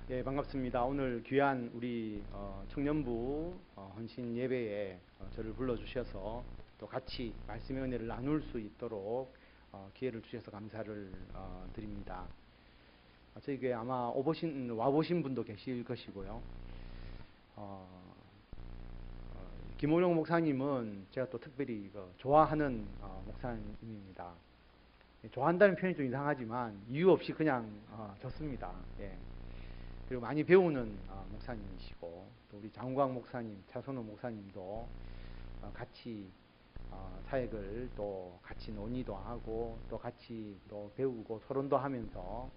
예, 반갑습니다. 오늘 귀한 우리 청년부 헌신 예배에 저를 불러주셔서 또 같이 말씀의 은혜를 나눌 수 있도록 기회를 주셔서 감사를 드립니다. 저희 교회 아마 와보신 분도 계실 것이고요. 김호룡 목사님은 제가 또 특별히 좋아하는 목사님입니다. 좋아한다는 표현이 좀 이상하지만 이유 없이 그냥 좋습니다. 예. 그리고 많이 배우는 목사님이시고 또 우리 장광 목사님, 차선호 목사님도 같이 사역을 또 같이 논의도 하고 또 같이 또 배우고 토론도 하면서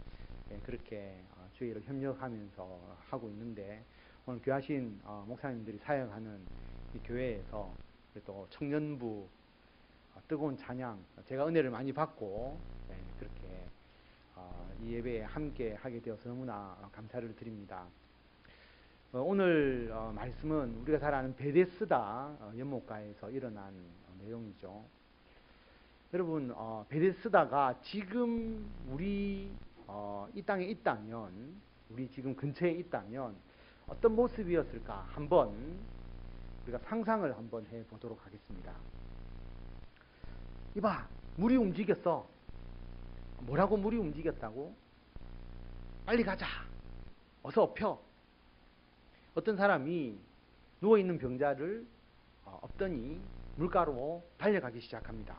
그렇게 주의를 협력하면서 하고 있는데 오늘 귀하신 목사님들이 사역하는 이 교회에서 또 청년부 뜨거운 찬양 제가 은혜를 많이 받고 그렇게 이 예배에 함께 하게 되어서 너무나 감사를 드립니다. 오늘 말씀은 우리가 잘 아는 베데스다 연못가에서 일어난 내용이죠. 여러분 베데스다가 지금 우리 이 땅에 있다면 우리 지금 근처에 있다면 어떤 모습이었을까 한번 우리가 상상을 한번 해보도록 하겠습니다. 이봐, 물이 움직였어. 뭐라고 물이 움직였다고? 빨리 가자. 어서 엎혀. 어떤 사람이 누워있는 병자를 엎더니 물가로 달려가기 시작합니다.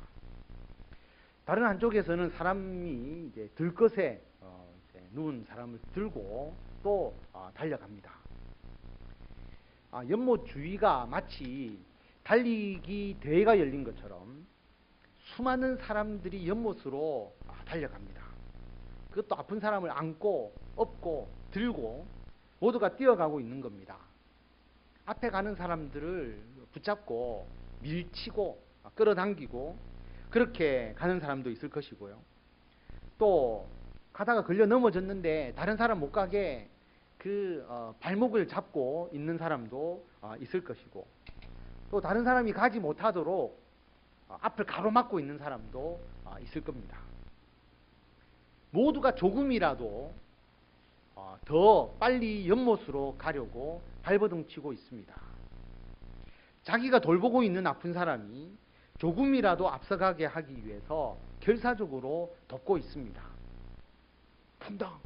다른 한쪽에서는 사람이 이제 들것에 누운 사람을 들고 또 달려갑니다. 연못 주위가 마치 달리기 대회가 열린 것처럼 수많은 사람들이 연못으로 달려갑니다. 그것도 아픈 사람을 안고 업고 들고 모두가 뛰어가고 있는 겁니다. 앞에 가는 사람들을 붙잡고 밀치고 끌어당기고 그렇게 가는 사람도 있을 것이고요. 또 가다가 걸려 넘어졌는데 다른 사람 못 가게 그 발목을 잡고 있는 사람도 있을 것이고 또 다른 사람이 가지 못하도록 앞을 가로막고 있는 사람도 있을 겁니다. 모두가 조금이라도 더 빨리 연못으로 가려고 발버둥 치고 있습니다. 자기가 돌보고 있는 아픈 사람이 조금이라도 앞서가게 하기 위해서 결사적으로 돕고 있습니다. 푼덩!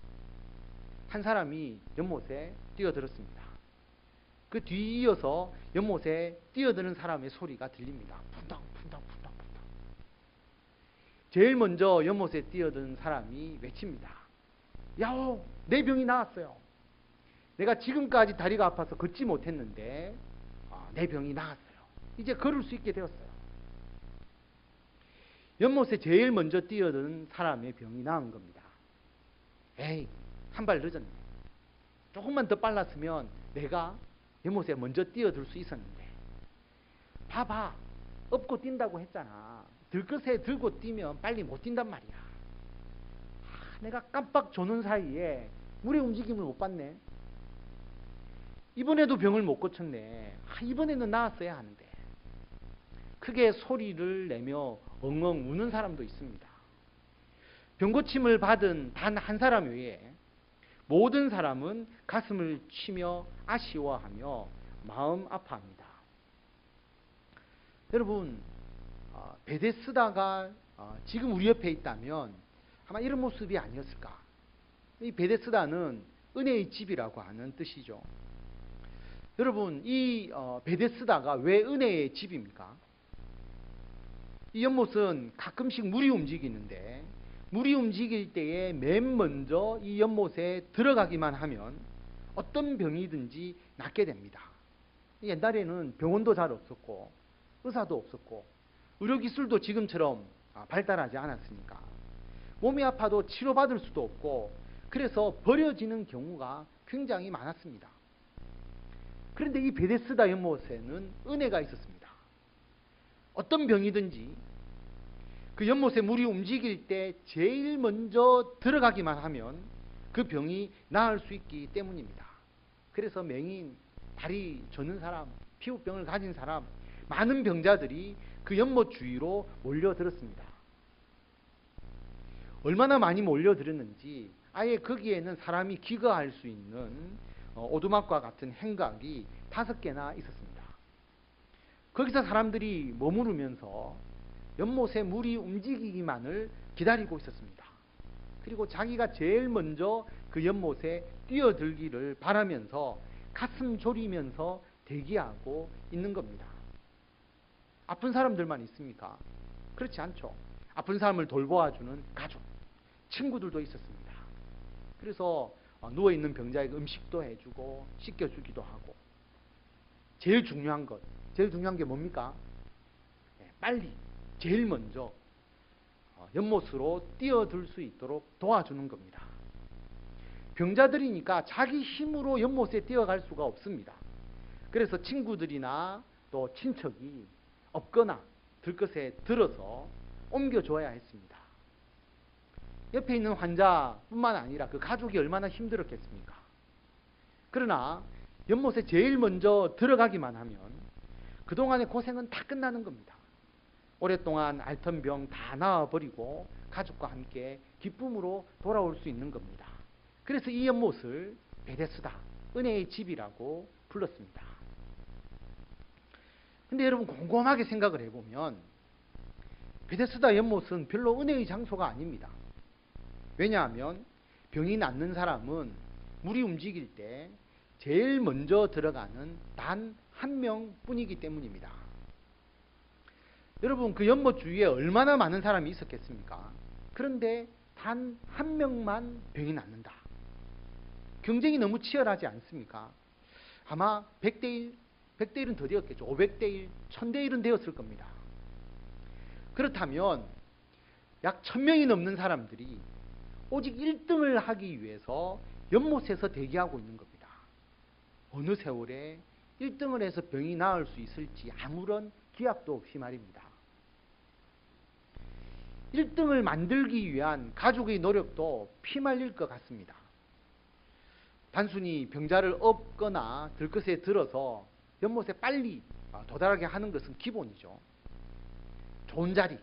한 사람이 연못에 뛰어들었습니다. 그 뒤이어서 연못에 뛰어드는 사람의 소리가 들립니다. 푼덩! 푼덩! 푼덩! 푼덩! 제일 먼저 연못에 뛰어든 사람이 외칩니다. 야호! 내 병이 나았어요. 내가 지금까지 다리가 아파서 걷지 못했는데 내 병이 나았어요. 이제 걸을 수 있게 되었어요. 연못에 제일 먼저 뛰어든 사람의 병이 나은 겁니다. 에이, 한 발 늦었네. 조금만 더 빨랐으면 내가 연못에 먼저 뛰어들 수 있었는데. 봐봐, 업고 뛴다고 했잖아. 들것에 들고 뛰면 빨리 못 뛴단 말이야. 내가 깜빡 조는 사이에 물의 움직임을 못 봤네. 이번에도 병을 못 고쳤네. 이번에는 나았어야 하는데. 크게 소리를 내며 엉엉 우는 사람도 있습니다. 병고침을 받은 단 한 사람 외에 모든 사람은 가슴을 치며 아쉬워하며 마음 아파합니다. 여러분, 베데스다가 지금 우리 옆에 있다면 아마 이런 모습이 아니었을까? 이 베데스다는 은혜의 집이라고 하는 뜻이죠. 여러분, 이 베데스다가 왜 은혜의 집입니까? 이 연못은 가끔씩 물이 움직이는데 물이 움직일 때에 맨 먼저 이 연못에 들어가기만 하면 어떤 병이든지 낫게 됩니다. 옛날에는 병원도 잘 없었고 의사도 없었고 의료기술도 지금처럼 발달하지 않았으니까 몸이 아파도 치료받을 수도 없고 그래서 버려지는 경우가 굉장히 많았습니다. 그런데 이 베데스다 연못에는 은혜가 있었습니다. 어떤 병이든지 그 연못에 물이 움직일 때 제일 먼저 들어가기만 하면 그 병이 나을 수 있기 때문입니다. 그래서 맹인, 다리 저는 사람, 피부병을 가진 사람, 많은 병자들이 그 연못 주위로 몰려들었습니다. 얼마나 많이 몰려들었는지 아예 거기에는 사람이 기거할 수 있는 오두막과 같은 행각이 5개나 있었습니다. 거기서 사람들이 머무르면서 연못에 물이 움직이기만을 기다리고 있었습니다. 그리고 자기가 제일 먼저 그 연못에 뛰어들기를 바라면서 가슴 졸이면서 대기하고 있는 겁니다. 아픈 사람들만 있습니까? 그렇지 않죠. 아픈 사람을 돌보아주는 가족, 친구들도 있었습니다. 그래서 누워있는 병자에게 음식도 해주고 씻겨주기도 하고, 제일 중요한 게 뭡니까? 빨리 제일 먼저 연못으로 뛰어들 수 있도록 도와주는 겁니다. 병자들이니까 자기 힘으로 연못에 뛰어갈 수가 없습니다. 그래서 친구들이나 또 친척이 업거나 들것에 들어서 옮겨줘야 했습니다. 옆에 있는 환자뿐만 아니라 그 가족이 얼마나 힘들었겠습니까? 그러나 연못에 제일 먼저 들어가기만 하면 그동안의 고생은 다 끝나는 겁니다. 오랫동안 앓던 병 다 나아버리고 가족과 함께 기쁨으로 돌아올 수 있는 겁니다. 그래서 이 연못을 베데스다, 은혜의 집이라고 불렀습니다. 근데 여러분 곰곰하게 생각을 해보면 베데스다 연못은 별로 은혜의 장소가 아닙니다. 왜냐하면 병이 낫는 사람은 물이 움직일 때 제일 먼저 들어가는 단 한 명뿐이기 때문입니다. 여러분 그 연못 주위에 얼마나 많은 사람이 있었겠습니까? 그런데 단 한 명만 병이 낫는다. 경쟁이 너무 치열하지 않습니까? 아마 100대 1, 100대 1은 더 되었겠죠. 500대 1, 1000대 1은 되었을 겁니다. 그렇다면 약 1000명이 넘는 사람들이 오직 1등을 하기 위해서 연못에서 대기하고 있는 겁니다. 어느 세월에 1등을 해서 병이 나을 수 있을지 아무런 기약도 없이 말입니다. 1등을 만들기 위한 가족의 노력도 피말릴 것 같습니다. 단순히 병자를 업거나 들것에 들어서 연못에 빨리 도달하게 하는 것은 기본이죠. 좋은 자리,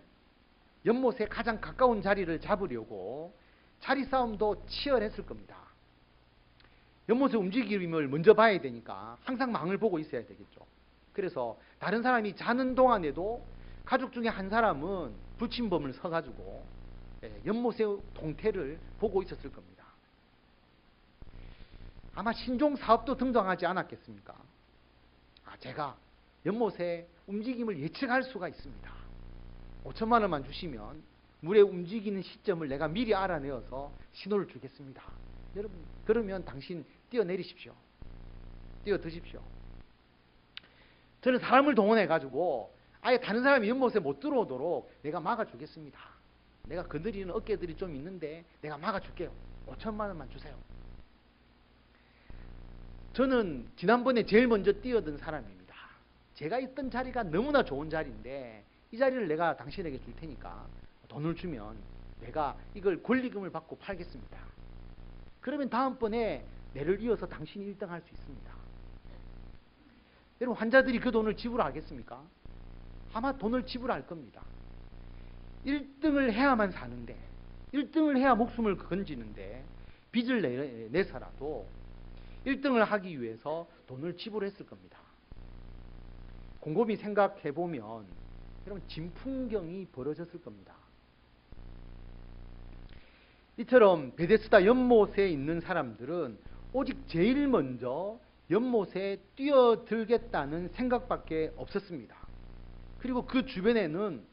연못에 가장 가까운 자리를 잡으려고 자리 싸움도 치열했을 겁니다. 연못의 움직임을 먼저 봐야 되니까 항상 망을 보고 있어야 되겠죠. 그래서 다른 사람이 자는 동안에도 가족 중에 한 사람은 불침범을 서가지고 연못의 동태를 보고 있었을 겁니다. 아마 신종 사업도 등장하지 않았겠습니까? 제가 연못의 움직임을 예측할 수가 있습니다. 5천만 원만 주시면 물의 움직이는 시점을 내가 미리 알아내어서 신호를 주겠습니다. 여러분, 그러면 당신 뛰어내리십시오. 뛰어드십시오. 저는 사람을 동원해가지고 아예 다른 사람이 연못에 못 들어오도록 내가 막아주겠습니다. 내가 거느리는 어깨들이 좀 있는데 내가 막아줄게요. 5천만 원만 주세요. 저는 지난번에 제일 먼저 뛰어든 사람입니다. 제가 있던 자리가 너무나 좋은 자리인데 이 자리를 내가 당신에게 줄 테니까 돈을 주면 내가 이걸 권리금을 받고 팔겠습니다. 그러면 다음번에 내를 이어서 당신이 1등 할 수 있습니다. 여러분 환자들이 그 돈을 지불하겠습니까? 아마 돈을 지불할 겁니다. 1등을 해야만 사는데 1등을 해야 목숨을 건지는데 빚을 내서라도 1등을 하기 위해서 돈을 지불했을 겁니다. 곰곰이 생각해보면 여러분 진풍경이 벌어졌을 겁니다. 이처럼 베데스다 연못에 있는 사람들은 오직 제일 먼저 연못에 뛰어들겠다는 생각밖에 없었습니다. 그리고 그 주변에는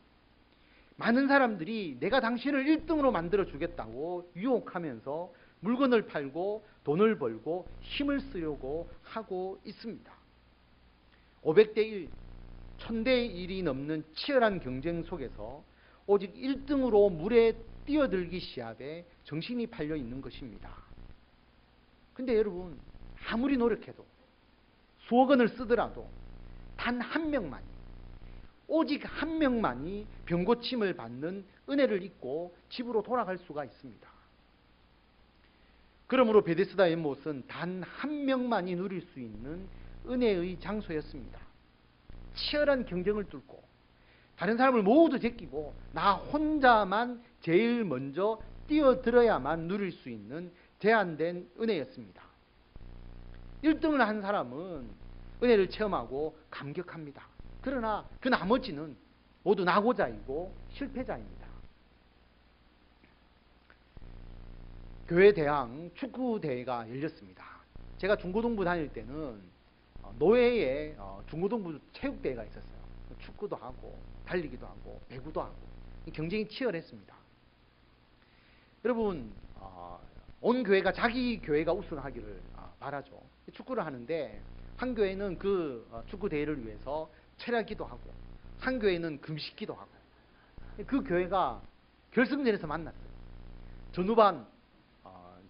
많은 사람들이 내가 당신을 1등으로 만들어 주겠다고 유혹하면서 물건을 팔고 돈을 벌고 힘을 쓰려고 하고 있습니다. 500대 1, 1000대 1이 넘는 치열한 경쟁 속에서 오직 1등으로 물에 뛰어들기 시합에 정신이 팔려 있는 것입니다. 근데 여러분 아무리 노력해도 수억 원을 쓰더라도 단 한 명만이 오직 한 명만이 병고침을 받는 은혜를 입고 집으로 돌아갈 수가 있습니다. 그러므로 베데스다 연못은 단 한 명만이 누릴 수 있는 은혜의 장소였습니다. 치열한 경쟁을 뚫고 다른 사람을 모두 제끼고 나 혼자만 제일 먼저 뛰어들어야만 누릴 수 있는 제한된 은혜였습니다. 1등을 한 사람은 은혜를 체험하고 감격합니다. 그러나 그 나머지는 모두 낙오자이고 실패자입니다. 교회 대항 축구 대회가 열렸습니다. 제가 중고등부 다닐 때는 노회에 중고등부 체육대회가 있었어요. 축구도 하고 달리기도 하고 배구도 하고 경쟁이 치열했습니다. 여러분 온 교회가 자기 교회가 우승하기를 바라죠. 축구를 하는데 한 교회는 그 축구 대회를 위해서 철야기도 하고 한 교회는 금식기도 하고 그 교회가 결승전에서 만났어요. 전후반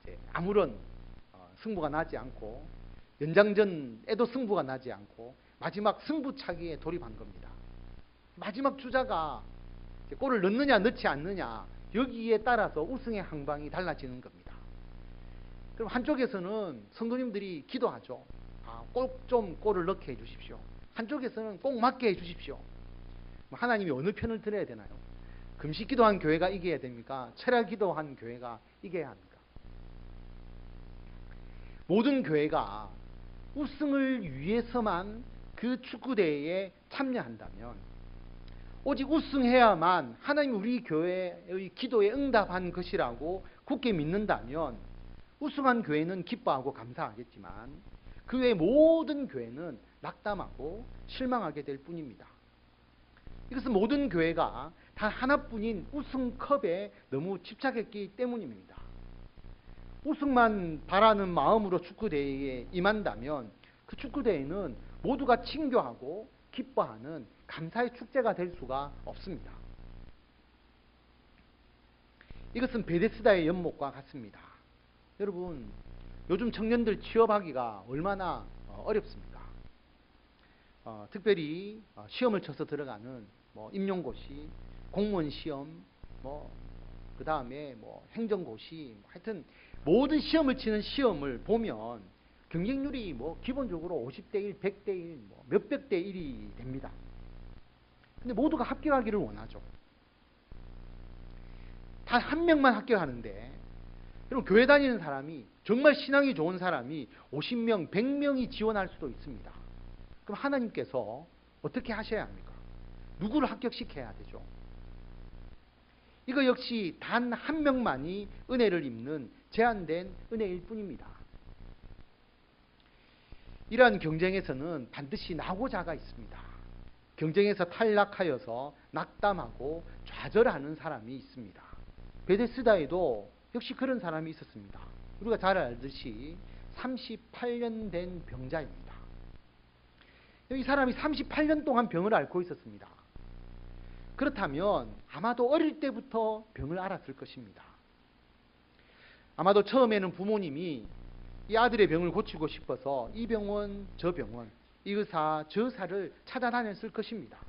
이제 아무런 승부가 나지 않고 연장전에도 승부가 나지 않고 마지막 승부차기에 돌입한 겁니다. 마지막 주자가 골을 넣느냐 넣지 않느냐 여기에 따라서 우승의 항방이 달라지는 겁니다. 그럼 한쪽에서는 성도님들이 기도하죠. 꼭 좀 골을 넣게 해주십시오. 한쪽에서는 꼭 맞게 해주십시오. 하나님이 어느 편을 들어야 되나요? 금식 기도한 교회가 이겨야 됩니까? 철야 기도한 교회가 이겨야 합니까? 모든 교회가 우승을 위해서만 그 축구대회에 참여한다면, 오직 우승해야만 하나님이 우리 교회의 기도에 응답한 것이라고 굳게 믿는다면 우승한 교회는 기뻐하고 감사하겠지만 그 외의 모든 교회는 낙담하고 실망하게 될 뿐입니다. 이것은 모든 교회가 단 하나뿐인 우승컵에 너무 집착했기 때문입니다. 우승만 바라는 마음으로 축구대회에 임한다면 그 축구대회는 모두가 친교하고 기뻐하는 감사의 축제가 될 수가 없습니다. 이것은 베데스다의 연못과 같습니다. 여러분, 요즘 청년들 취업하기가 얼마나 어렵습니까? 특별히 시험을 쳐서 들어가는 임용고시, 공무원 시험, 그 다음에 행정고시, 하여튼 모든 시험을 치는 시험을 보면 경쟁률이 기본적으로 50대 1, 100대 1, 몇백 대 1이 됩니다. 근데 모두가 합격하기를 원하죠. 단 한 명만 합격하는데, 여러분, 교회 다니는 사람이, 정말 신앙이 좋은 사람이 50명, 100명이 지원할 수도 있습니다. 그럼 하나님께서 어떻게 하셔야 합니까? 누구를 합격시켜야 되죠? 이거 역시 단 한 명만이 은혜를 입는 제한된 은혜일 뿐입니다. 이러한 경쟁에서는 반드시 낙오자가 있습니다. 경쟁에서 탈락하여서 낙담하고 좌절하는 사람이 있습니다. 베데스다에도 역시 그런 사람이 있었습니다. 우리가 잘 알듯이 38년 된 병자입니다. 이 사람이 38년 동안 병을 앓고 있었습니다. 그렇다면 아마도 어릴 때부터 병을 앓았을 것입니다. 아마도 처음에는 부모님이 이 아들의 병을 고치고 싶어서 이 병원, 저 병원, 이 의사, 저 의사를 찾아다녔을 것입니다.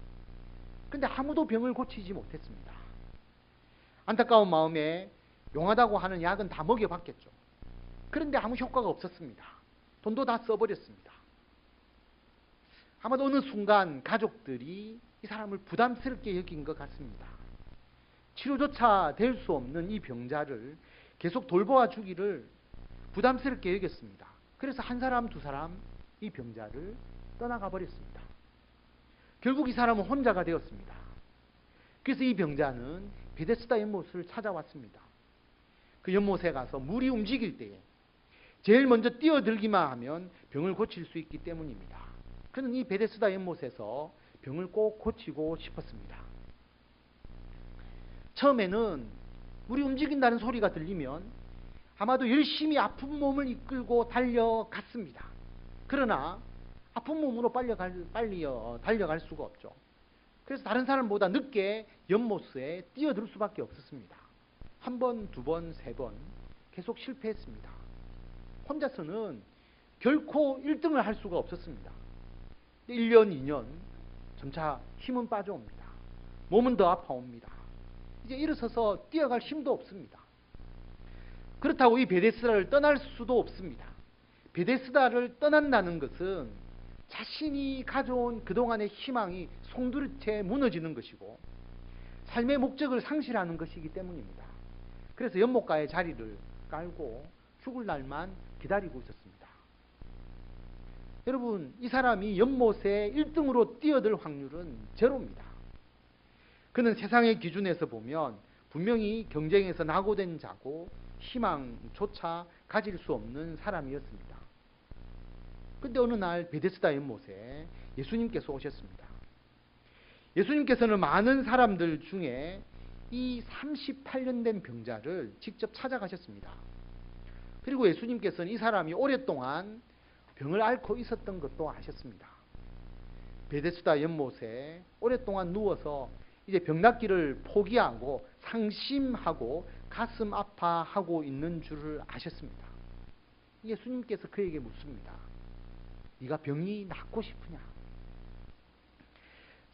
그런데 아무도 병을 고치지 못했습니다. 안타까운 마음에 용하다고 하는 약은 다 먹여봤겠죠. 그런데 아무 효과가 없었습니다. 돈도 다 써버렸습니다. 아마도 어느 순간 가족들이 이 사람을 부담스럽게 여긴 것 같습니다. 치료조차 될 수 없는 이 병자를 계속 돌보아 주기를 부담스럽게 여겼습니다. 그래서 한 사람, 두 사람 이 병자를 떠나가 버렸습니다. 결국 이 사람은 혼자가 되었습니다. 그래서 이 병자는 베데스다 연못을 찾아왔습니다. 그 연못에 가서 물이 움직일 때에 제일 먼저 뛰어들기만 하면 병을 고칠 수 있기 때문입니다. 그는 이 베데스다 연못에서 병을 꼭 고치고 싶었습니다. 처음에는 물이 움직인다는 소리가 들리면 아마도 열심히 아픈 몸을 이끌고 달려갔습니다. 그러나 아픈 몸으로 빨리 달려갈 수가 없죠. 그래서 다른 사람보다 늦게 연못에 뛰어들 수밖에 없었습니다. 한 번, 두 번, 세 번 계속 실패했습니다. 혼자서는 결코 1등을 할 수가 없었습니다. 1년, 2년 점차 힘은 빠져옵니다. 몸은 더 아파옵니다. 이제 일어서서 뛰어갈 힘도 없습니다. 그렇다고 이 베데스다를 떠날 수도 없습니다. 베데스다를 떠난다는 것은 자신이 가져온 그동안의 희망이 송두리째 무너지는 것이고 삶의 목적을 상실하는 것이기 때문입니다. 그래서 연못가에 자리를 깔고 죽을 날만 기다리고 있었습니다. 여러분, 이 사람이 연못에 1등으로 뛰어들 확률은 제로입니다. 그는 세상의 기준에서 보면 분명히 경쟁에서 낙오된 자고 희망조차 가질 수 없는 사람이었습니다. 그런데 어느 날 베데스다 연못에 예수님께서 오셨습니다. 예수님께서는 많은 사람들 중에 이 38년 된 병자를 직접 찾아가셨습니다. 그리고 예수님께서는 이 사람이 오랫동안 병을 앓고 있었던 것도 아셨습니다. 베데스다 연못에 오랫동안 누워서 이제 병낫기를 포기하고 상심하고 가슴 아파하고 있는 줄을 아셨습니다. 예수님께서 그에게 묻습니다. 네가 병이 낫고 싶으냐?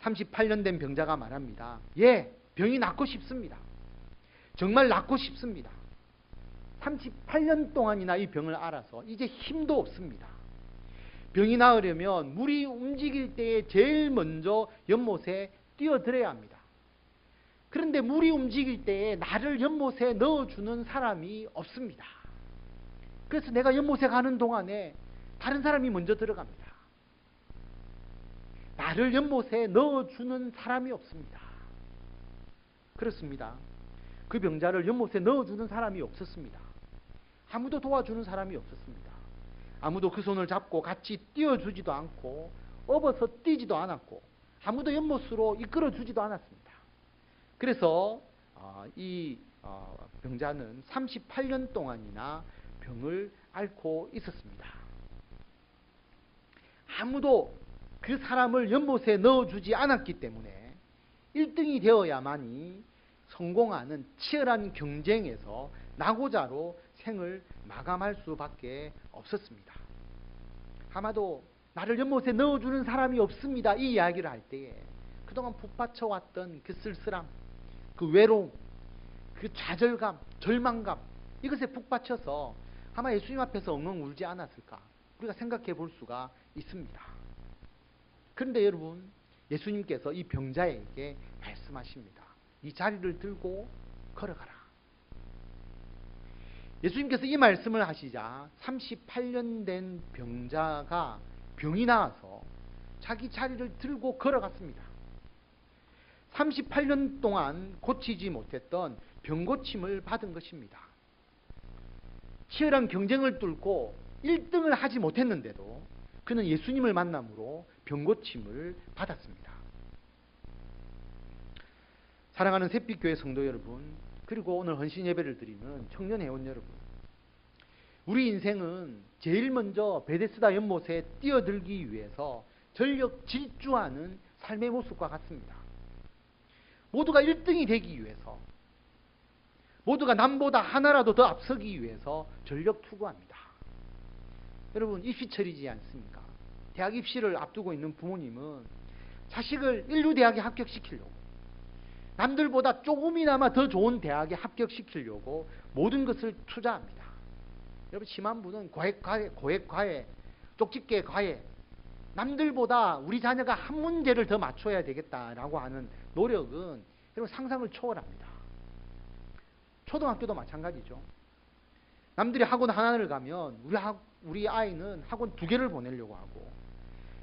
38년 된 병자가 말합니다. 예, 병이 낫고 싶습니다. 정말 낫고 싶습니다. 38년 동안이나 이 병을 앓아서 이제 힘도 없습니다. 병이 나으려면 물이 움직일 때에 제일 먼저 연못에 뛰어들어야 합니다. 그런데 물이 움직일 때에 나를 연못에 넣어주는 사람이 없습니다. 그래서 내가 연못에 가는 동안에 다른 사람이 먼저 들어갑니다. 나를 연못에 넣어주는 사람이 없습니다. 그렇습니다. 그 병자를 연못에 넣어주는 사람이 없었습니다. 아무도 도와주는 사람이 없었습니다. 아무도 그 손을 잡고 같이 띄워주지도 않고 업어서 뛰지도 않았고 아무도 연못으로 이끌어주지도 않았습니다. 그래서 이 병자는 38년 동안이나 병을 앓고 있었습니다. 아무도 그 사람을 연못에 넣어주지 않았기 때문에 1등이 되어야만이 성공하는 치열한 경쟁에서 낙오자로 생을 마감할 수밖에 없었습니다. 아마도 나를 연못에 넣어주는 사람이 없습니다. 이 이야기를 할 때에 그동안 북받쳐왔던 그 쓸쓸함, 그 외로움, 그 좌절감, 절망감 이것에 북받쳐서 아마 예수님 앞에서 엉엉 울지 않았을까 우리가 생각해 볼 수가 있습니다. 그런데 여러분, 예수님께서 이 병자에게 말씀하십니다. 이 자리를 들고 걸어가라. 예수님께서 이 말씀을 하시자 38년 된 병자가 병이 나아서 자기 자리를 들고 걸어갔습니다. 38년 동안 고치지 못했던 병고침을 받은 것입니다. 치열한 경쟁을 뚫고 1등을 하지 못했는데도 그는 예수님을 만남으로 병고침을 받았습니다. 사랑하는 샛빛교회 성도 여러분, 그리고 오늘 헌신 예배를 드리는 청년 회원 여러분, 우리 인생은 제일 먼저 베데스다 연못에 뛰어들기 위해서 전력 질주하는 삶의 모습과 같습니다. 모두가 1등이 되기 위해서, 모두가 남보다 하나라도 더 앞서기 위해서 전력 투구합니다. 여러분, 입시철이지 않습니까? 대학 입시를 앞두고 있는 부모님은 자식을 인류대학에 합격시키려고, 남들보다 조금이나마 더 좋은 대학에 합격시키려고 모든 것을 투자합니다. 여러분, 심한 분은 고액과외, 쪽집게 과외, 남들보다 우리 자녀가 한 문제를 더 맞춰야 되겠다라고 하는 노력은 여러분 상상을 초월합니다. 초등학교도 마찬가지죠. 남들이 학원 하나를 가면 우리 아이는 학원 2개를 보내려고 하고,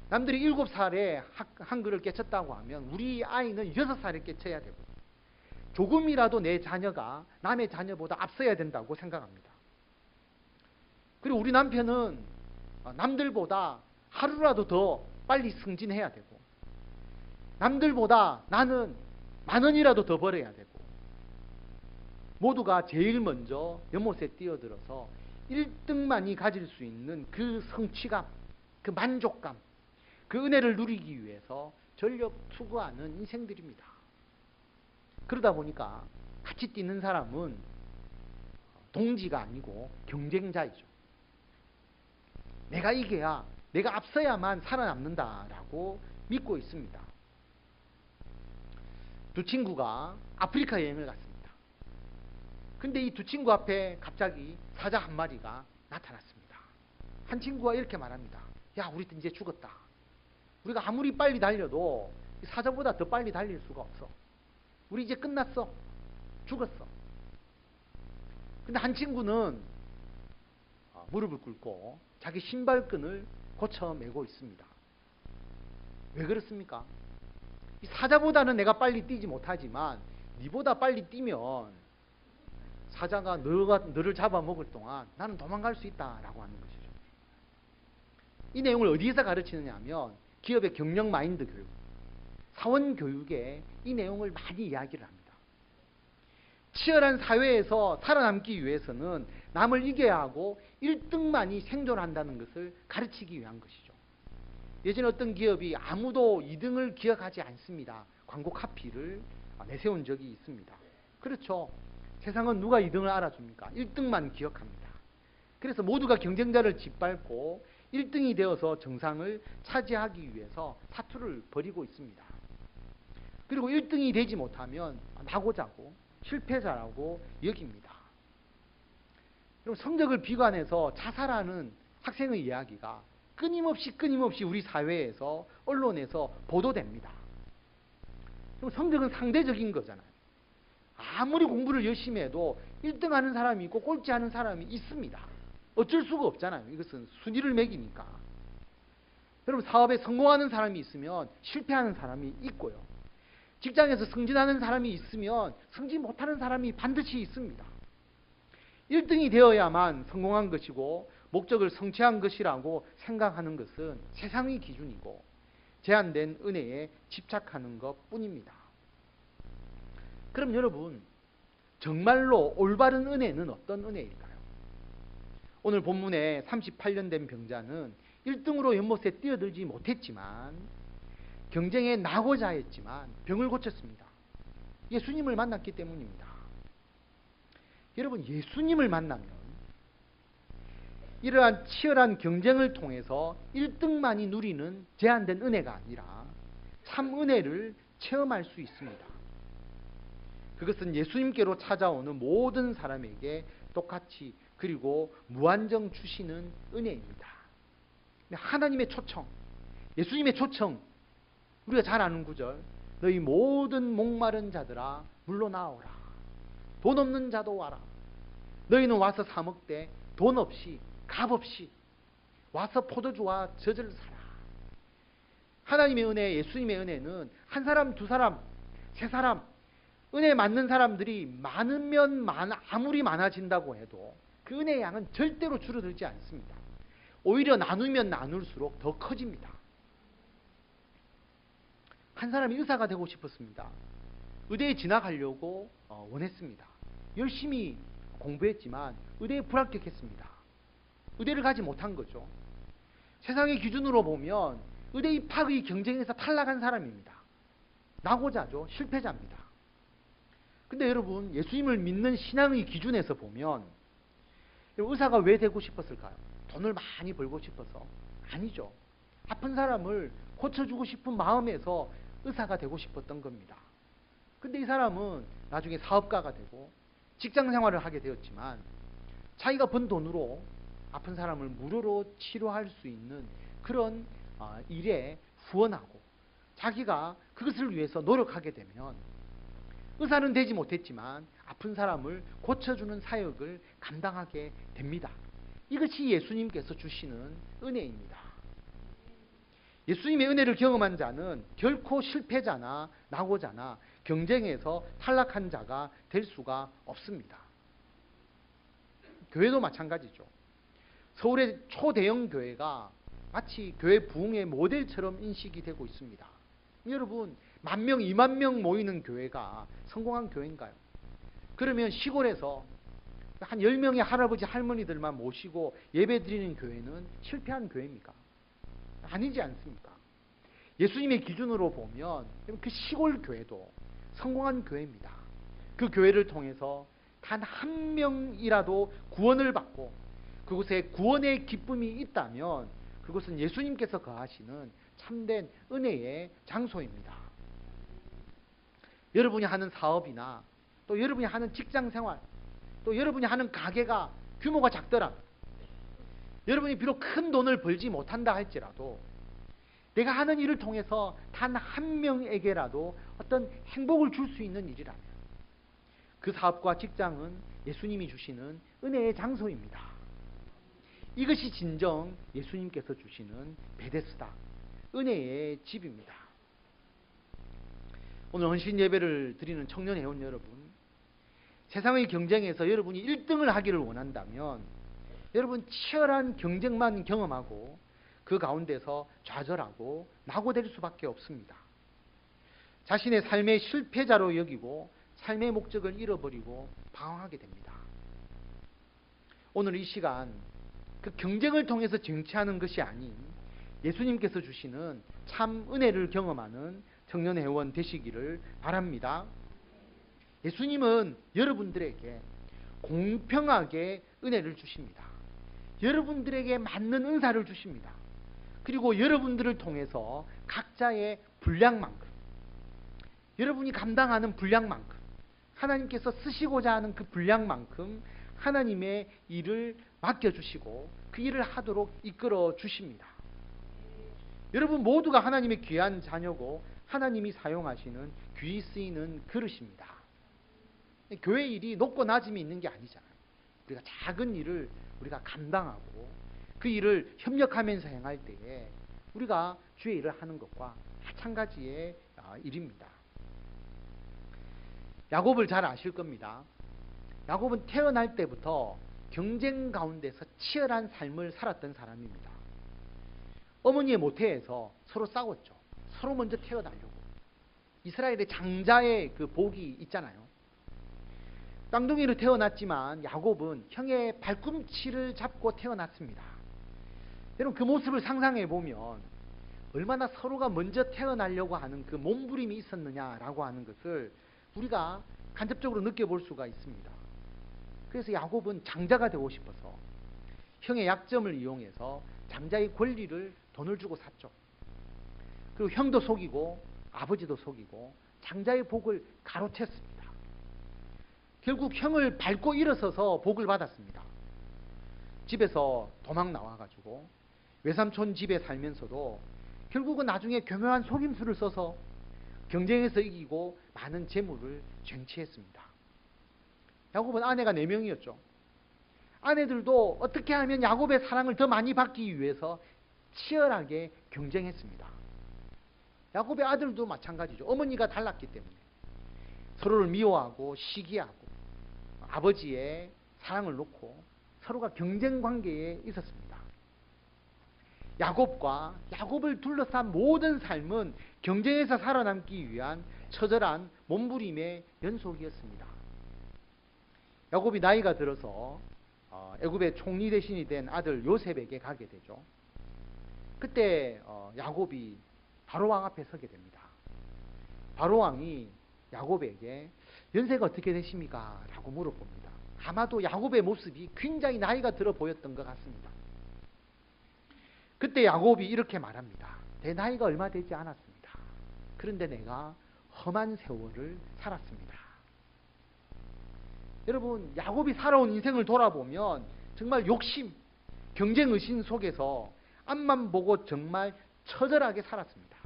남들이 7살에 한글을 깨쳤다고 하면 우리 아이는 6살에 깨쳐야 되고, 조금이라도 내 자녀가 남의 자녀보다 앞서야 된다고 생각합니다. 그리고 우리 남편은 남들보다 하루라도 더 빨리 승진해야 되고, 남들보다 나는 10,000원이라도 더 벌어야 되고, 모두가 제일 먼저 연못에 뛰어들어서 1등만이 가질 수 있는 그 성취감, 그 만족감, 그 은혜를 누리기 위해서 전력 투구하는 인생들입니다. 그러다 보니까 같이 뛰는 사람은 동지가 아니고 경쟁자이죠. 내가 이겨야, 내가 앞서야만 살아남는다라고 믿고 있습니다. 두 친구가 아프리카 여행을 갔습니다. 근데 이 두 친구 앞에 갑자기 사자 한 마리가 나타났습니다. 한 친구가 이렇게 말합니다. 야, 우리 이제 죽었다. 우리가 아무리 빨리 달려도 이 사자보다 더 빨리 달릴 수가 없어. 우리 이제 끝났어. 죽었어. 근데 한 친구는 무릎을 꿇고 자기 신발끈을 고쳐 매고 있습니다. 왜 그렇습니까? 이 사자보다는 내가 빨리 뛰지 못하지만 니보다 빨리 뛰면 사자가 너를 잡아먹을 동안 나는 도망갈 수 있다라고 하는 것이죠. 이 내용을 어디에서 가르치느냐 하면 기업의 경영 마인드 교육, 사원 교육에 이 내용을 많이 이야기를 합니다. 치열한 사회에서 살아남기 위해서는 남을 이겨야 하고 1등만이 생존한다는 것을 가르치기 위한 것이죠. 예전에 어떤 기업이 아무도 2등을 기억하지 않습니다. 광고 카피를 내세운 적이 있습니다. 그렇죠. 세상은 누가 2등을 알아줍니까? 1등만 기억합니다. 그래서 모두가 경쟁자를 짓밟고 1등이 되어서 정상을 차지하기 위해서 사투를 벌이고 있습니다. 그리고 1등이 되지 못하면 나고자고 실패자라고 여깁니다. 그럼 성적을 비관해서 자살하는 학생의 이야기가 끊임없이 우리 사회에서 언론에서 보도됩니다. 그럼 성적은 상대적인 거잖아요. 아무리 공부를 열심히 해도 1등 하는 사람이 있고 꼴찌 하는 사람이 있습니다. 어쩔 수가 없잖아요. 이것은 순위를 매기니까. 여러분, 사업에 성공하는 사람이 있으면 실패하는 사람이 있고요. 직장에서 승진하는 사람이 있으면 승진 못하는 사람이 반드시 있습니다. 1등이 되어야만 성공한 것이고 목적을 성취한 것이라고 생각하는 것은 세상의 기준이고 제한된 은혜에 집착하는 것뿐입니다. 그럼 여러분, 정말로 올바른 은혜는 어떤 은혜일까요? 오늘 본문에 38년 된 병자는 1등으로 연못에 뛰어들지 못했지만 경쟁에 나고자 했지만 병을 고쳤습니다. 예수님을 만났기 때문입니다. 여러분, 예수님을 만나면 이러한 치열한 경쟁을 통해서 1등만이 누리는 제한된 은혜가 아니라 참 은혜를 체험할 수 있습니다. 그것은 예수님께로 찾아오는 모든 사람에게 똑같이 그리고 무한정 주시는 은혜입니다. 하나님의 초청, 예수님의 초청, 우리가 잘 아는 구절, 너희 모든 목마른 자들아 물로 나오라. 돈 없는 자도 와라. 너희는 와서 사 먹되 돈 없이 값 없이 와서 포도주와 젖을 사라. 하나님의 은혜, 예수님의 은혜는 한 사람, 두 사람, 세 사람, 은혜 맞는 사람들이 많으면 아무리 많아진다고 해도 그 은혜의 양은 절대로 줄어들지 않습니다. 오히려 나누면 나눌수록 더 커집니다. 한 사람이 의사가 되고 싶었습니다. 의대에 진학하려고 원했습니다. 열심히 공부했지만 의대에 불합격했습니다. 의대를 가지 못한 거죠. 세상의 기준으로 보면 의대 입학의 경쟁에서 탈락한 사람입니다. 나고자죠. 실패자입니다. 근데 여러분, 예수님을 믿는 신앙의 기준에서 보면 의사가 왜 되고 싶었을까요? 돈을 많이 벌고 싶어서? 아니죠. 아픈 사람을 고쳐주고 싶은 마음에서 의사가 되고 싶었던 겁니다. 근데 이 사람은 나중에 사업가가 되고 직장 생활을 하게 되었지만 자기가 번 돈으로 아픈 사람을 무료로 치료할 수 있는 그런 일에 후원하고 자기가 그것을 위해서 노력하게 되면 의사는 되지 못했지만 아픈 사람을 고쳐주는 사역을 감당하게 됩니다. 이것이 예수님께서 주시는 은혜입니다. 예수님의 은혜를 경험한 자는 결코 실패자나 낙오자나 경쟁에서 탈락한 자가 될 수가 없습니다. 교회도 마찬가지죠. 서울의 초대형 교회가 마치 교회 부흥의 모델처럼 인식이 되고 있습니다. 여러분, 10,000명, 20,000명 모이는 교회가 성공한 교회인가요? 그러면 시골에서 한 10명의 할아버지 할머니들만 모시고 예배 드리는 교회는 실패한 교회입니까? 아니지 않습니까? 예수님의 기준으로 보면 그 시골 교회도 성공한 교회입니다. 그 교회를 통해서 단 한 명이라도 구원을 받고 그곳에 구원의 기쁨이 있다면 그것은 예수님께서 거하시는 참된 은혜의 장소입니다. 여러분이 하는 사업이나 또 여러분이 하는 직장 생활, 또 여러분이 하는 가게가 규모가 작더라, 여러분이 비록 큰 돈을 벌지 못한다 할지라도 내가 하는 일을 통해서 단 한 명에게라도 어떤 행복을 줄 수 있는 일이라면 그 사업과 직장은 예수님이 주시는 은혜의 장소입니다. 이것이 진정 예수님께서 주시는 베데스다, 은혜의 집입니다. 오늘 헌신 예배를 드리는 청년 회원 여러분, 세상의 경쟁에서 여러분이 1등을 하기를 원한다면 여러분 치열한 경쟁만 경험하고 그 가운데서 좌절하고 낙오될 수밖에 없습니다. 자신의 삶의 실패자로 여기고 삶의 목적을 잃어버리고 방황하게 됩니다. 오늘 이 시간 그 경쟁을 통해서 정치하는 것이 아닌 예수님께서 주시는 참 은혜를 경험하는 청년 회원 되시기를 바랍니다. 예수님은 여러분들에게 공평하게 은혜를 주십니다. 여러분들에게 맞는 은사를 주십니다. 그리고 여러분들을 통해서 각자의 분량만큼, 여러분이 감당하는 분량만큼, 하나님께서 쓰시고자 하는 그 분량만큼 하나님의 일을 맡겨주시고 그 일을 하도록 이끌어 주십니다. 여러분 모두가 하나님의 귀한 자녀고 하나님이 사용하시는 귀히 쓰이는 그릇입니다. 교회 일이 높고 낮음이 있는 게 아니잖아요. 우리가 작은 일을 우리가 감당하고 그 일을 협력하면서 행할 때에 우리가 주의 일을 하는 것과 마찬가지의 일입니다. 야곱을 잘 아실 겁니다. 야곱은 태어날 때부터 경쟁 가운데서 치열한 삶을 살았던 사람입니다. 어머니의 모태에서 서로 싸웠죠. 서로 먼저 태어나려고. 이스라엘의 장자의 그 복이 있잖아요. 쌍둥이로 태어났지만 야곱은 형의 발꿈치를 잡고 태어났습니다. 여러분 그 모습을 상상해 보면 얼마나 서로가 먼저 태어나려고 하는 그 몸부림이 있었느냐라고 하는 것을 우리가 간접적으로 느껴볼 수가 있습니다. 그래서 야곱은 장자가 되고 싶어서 형의 약점을 이용해서 장자의 권리를 돈을 주고 샀죠. 그리고 형도 속이고 아버지도 속이고 장자의 복을 가로챘습니다. 결국 형을 밟고 일어서서 복을 받았습니다. 집에서 도망 나와가지고 외삼촌 집에 살면서도 결국은 나중에 교묘한 속임수를 써서 경쟁에서 이기고 많은 재물을 쟁취했습니다. 야곱은 아내가 4명이었죠. 아내들도 어떻게 하면 야곱의 사랑을 더 많이 받기 위해서 치열하게 경쟁했습니다. 야곱의 아들도 마찬가지죠. 어머니가 달랐기 때문에 서로를 미워하고 시기하고 아버지의 사랑을 놓고 서로가 경쟁 관계에 있었습니다. 야곱과 야곱을 둘러싼 모든 삶은 경쟁에서 살아남기 위한 처절한 몸부림의 연속이었습니다. 야곱이 나이가 들어서 애굽의 총리 대신이 된 아들 요셉에게 가게 되죠. 그때 야곱이 바로왕 앞에 서게 됩니다. 바로왕이 야곱에게 연세가 어떻게 되십니까? 라고 물어봅니다. 아마도 야곱의 모습이 굉장히 나이가 들어 보였던 것 같습니다. 그때 야곱이 이렇게 말합니다. 내 나이가 얼마 되지 않았습니다. 그런데 내가 험한 세월을 살았습니다. 여러분 야곱이 살아온 인생을 돌아보면 정말 욕심, 경쟁의식 속에서 앞만 보고 정말 처절하게 살았습니다.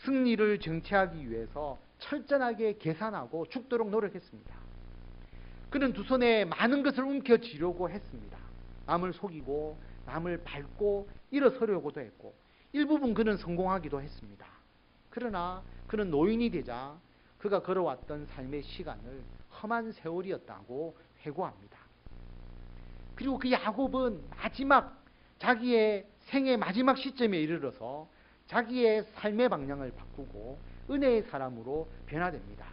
승리를 쟁취하기 위해서 철저하게 계산하고 죽도록 노력했습니다. 그는 두 손에 많은 것을 움켜쥐려고 했습니다. 남을 속이고 남을 밟고 일어서려고도 했고 일부분 그는 성공하기도 했습니다. 그러나 그는 노인이 되자 그가 걸어왔던 삶의 시간을 험한 세월이었다고 회고합니다. 그리고 그 야곱은 자기의 생의 마지막 시점에 이르러서 자기의 삶의 방향을 바꾸고 은혜의 사람으로 변화됩니다.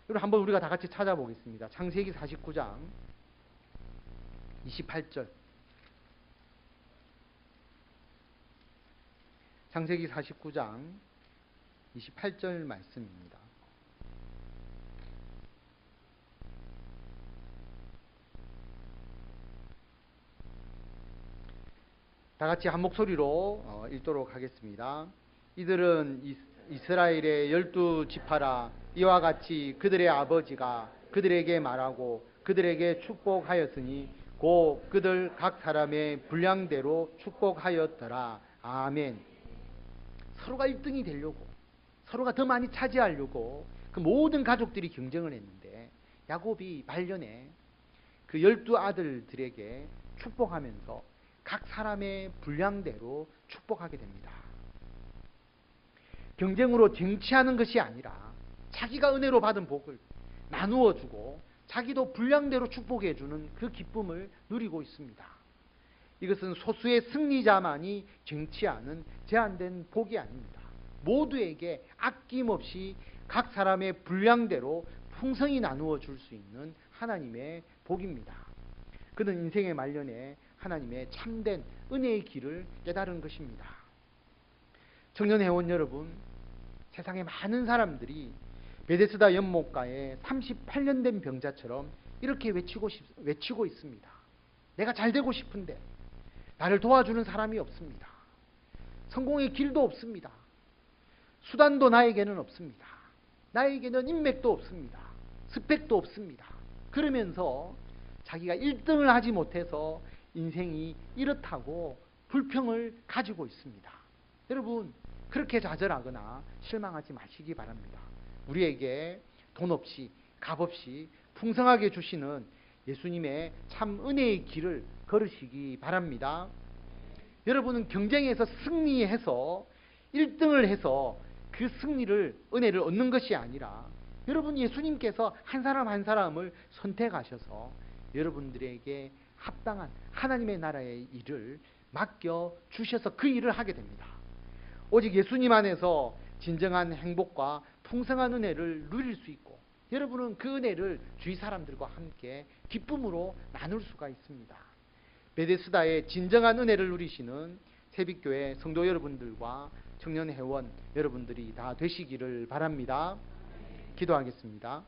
여러분 한번 우리가 다 같이 찾아보겠습니다. 창세기 49장 28절. 창세기 49장 28절 말씀입니다. 다 같이 한 목소리로 읽도록 하겠습니다. 이들은 이스라엘의 12지파라 이와 같이 그들의 아버지가 그들에게 말하고 그들에게 축복하였으니 곧 그들 각 사람의 분량대로 축복하였더라. 아멘. 서로가 1등이 되려고 서로가 더 많이 차지하려고 그 모든 가족들이 경쟁을 했는데 야곱이 말년에 그 12아들들에게 축복하면서 각 사람의 분량대로 축복하게 됩니다. 경쟁으로 쟁취하는 것이 아니라 자기가 은혜로 받은 복을 나누어 주고 자기도 분량대로 축복해 주는 그 기쁨을 누리고 있습니다. 이것은 소수의 승리자만이 쟁취하는 제한된 복이 아닙니다. 모두에게 아낌없이 각 사람의 분량대로 풍성히 나누어 줄 수 있는 하나님의 복입니다. 그는 인생의 말년에 하나님의 참된 은혜의 길을 깨달은 것입니다. 청년 회원 여러분, 세상에 많은 사람들이 베데스다 연못가에 38년 된 병자처럼 이렇게 외치고 있습니다. 내가 잘 되고 싶은데 나를 도와주는 사람이 없습니다. 성공의 길도 없습니다. 수단도 나에게는 없습니다. 나에게는 인맥도 없습니다. 스펙도 없습니다. 그러면서 자기가 1등을 하지 못해서 인생이 이렇다고 불평을 가지고 있습니다. 여러분, 그렇게 좌절하거나 실망하지 마시기 바랍니다. 우리에게 돈 없이 값 없이 풍성하게 주시는 예수님의 참 은혜의 길을 걸으시기 바랍니다. 여러분은 경쟁에서 승리해서 1등을 해서 그 승리를, 은혜를 얻는 것이 아니라 여러분 예수님께서 한 사람 한 사람을 선택하셔서 여러분들에게 합당한 하나님의 나라의 일을 맡겨 주셔서 그 일을 하게 됩니다. 오직 예수님 안에서 진정한 행복과 풍성한 은혜를 누릴 수 있고 여러분은 그 은혜를 주위 사람들과 함께 기쁨으로 나눌 수가 있습니다. 베데스다의 진정한 은혜를 누리시는 새빛교회 성도 여러분들과 청년 회원 여러분들이 다 되시기를 바랍니다. 기도하겠습니다.